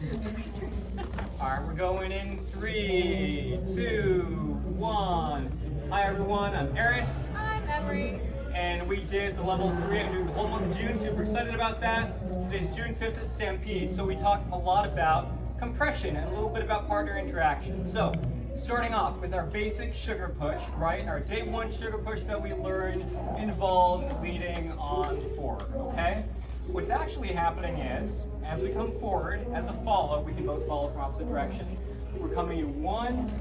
All right, we're going in 3, 2, 1. Hi everyone, I'm Eris. I'm Emery. And we did the level 3 and doing the whole month of June. Super excited about that. Today's June 5th at Stampede. So we talked a lot about compression and a little bit about partner interaction. So starting off with our basic sugar push, right? Our day 1 sugar push that we learned involves leading on forward, okay? What's actually happening is, as we come forward, as a follow, we can both follow from opposite directions. We're coming in 1,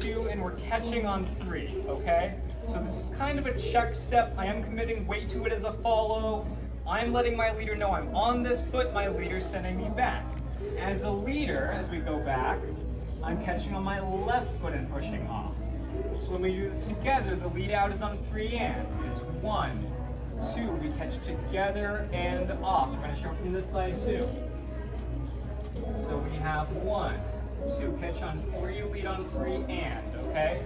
2, and we're catching on 3, okay? So this is kind of a check step. I am committing weight to it as a follow. I'm letting my leader know I'm on this foot, my leader's sending me back. As a leader, as we go back, I'm catching on my left foot and pushing off. So when we do this together, the lead out is on 3 and. It's 1, 2, we catch together and off. I'm going to show it from this side too. So we have 1, 2, catch on 3, lead on 3 and, okay?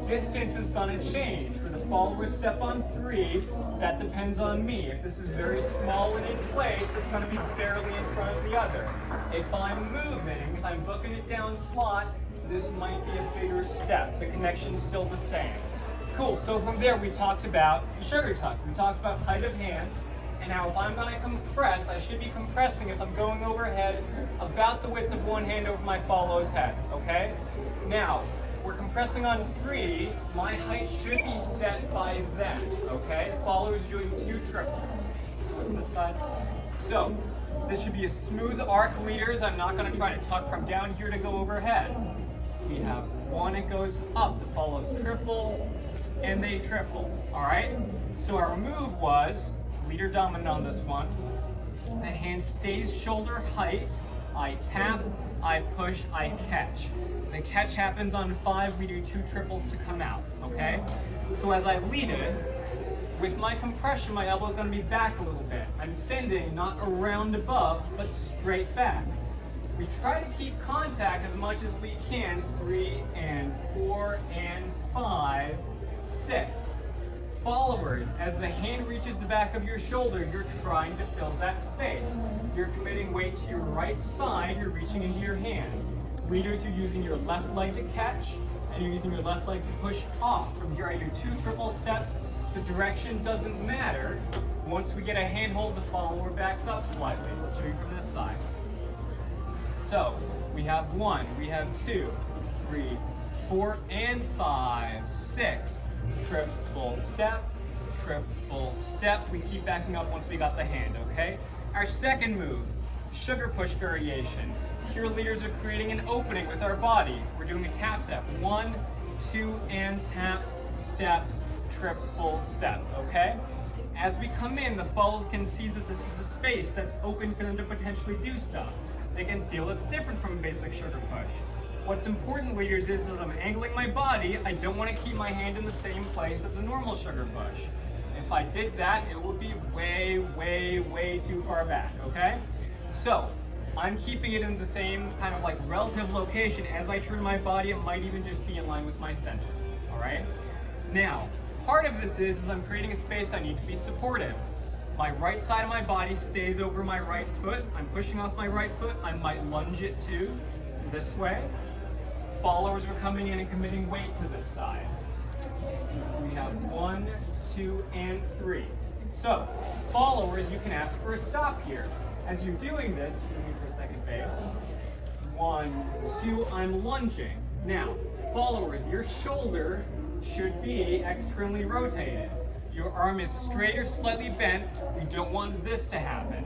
Distance is going to change. For the follower step on 3, that depends on me. If this is very small and in place, it's going to be barely in front of the other. If I'm moving, if I'm booking it down slot, this might be a bigger step. The connection's still the same. Cool, so from there we talked about sugar tuck. We talked about height of hand. And now if I'm going to compress, I should be compressing if I'm going overhead about the width of one hand over my follow's head, okay? Now, we're compressing on 3, my height should be set by then, okay? The follower is doing 2 triples. On this side. So, this should be a smooth arc, leaders. I'm not going to try to tuck from down here to go overhead. We have 1, it goes up. The follows triple, and they triple, all right? So our move was, leader dominant on this one. The hand stays shoulder height. I tap, I push, I catch. The catch happens on 5, we do 2 triples to come out, okay? So as I lead it, with my compression, my elbow is going to be back a little bit. I'm sending not around above, but straight back. We try to keep contact as much as we can, 3 and 4 and 5, 6. Followers, as the hand reaches the back of your shoulder, you're trying to fill that space. You're committing weight to your right side, you're reaching into your hand. Leaders, you're using your left leg to catch, and you're using your left leg to push off. From here I do 2 triple steps. The direction doesn't matter. Once we get a handhold, the follower backs up slightly. Let's show you from this side. So, we have 1, we have 2, 3, 4, and 5, 6. Triple step, triple step. We keep backing up once we got the hand, okay? Our second move, sugar push variation. Here leaders are creating an opening with our body. We're doing a tap step. 1, 2, and tap, step, triple step, okay? As we come in, the followers can see that this is a space that's open for them to potentially do stuff. They can feel it's different from a basic sugar push. What's important, leaders, is as I'm angling my body, I don't want to keep my hand in the same place as a normal sugar push. If I did that, it would be way, way, way too far back, okay? So, I'm keeping it in the same kind of like relative location. As I turn my body, it might even just be in line with my center, all right? Now, part of this is I'm creating a space I need to be supportive. My right side of my body stays over my right foot. I'm pushing off my right foot. I might lunge it too, this way. Followers are coming in and committing weight to this side. We have 1, 2, and 3. So, followers, you can ask for a stop here. As you're doing this, give me for a second, babe. 1, 2, I'm lunging. Now, followers, your shoulder should be externally rotated. Your arm is straight or slightly bent. We don't want this to happen.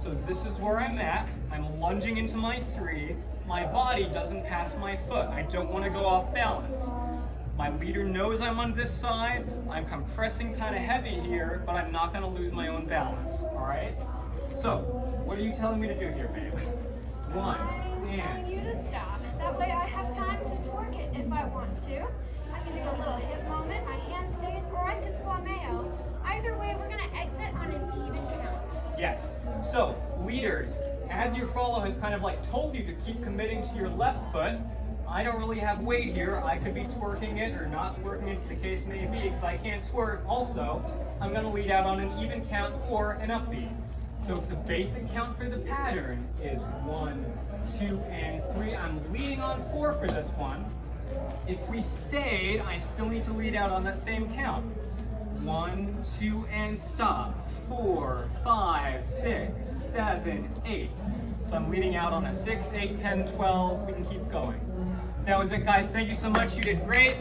So this is where I'm at. I'm lunging into my 3. My body doesn't pass my foot. I don't want to go off balance. My leader knows I'm on this side. I'm compressing kind of heavy here, but I'm not going to lose my own balance. All right? So, what are you telling me to do here, babe? 1, I'm telling you to stop. That way I have time to twerk it if I want to. I can do a little hip moment, my hand stays, or I can flameo. Either way, we're going to exit on an even count. Yes. So, leaders, as your follow has kind of like told you to keep committing to your left foot, I don't really have weight here. I could be twerking it or not twerking it, as the case may be, because I can't twerk. Also, I'm going to lead out on an even count or an upbeat. So if the basic count for the pattern is 1, 2, and 3, I'm leading on 4 for this one. If we stayed, I still need to lead out on that same count. 1, 2, and stop. 4, 5, 6, 7, 8. So I'm leading out on a 6, 8, 10, 12. We can keep going. That was it, guys. Thank you so much. You did great.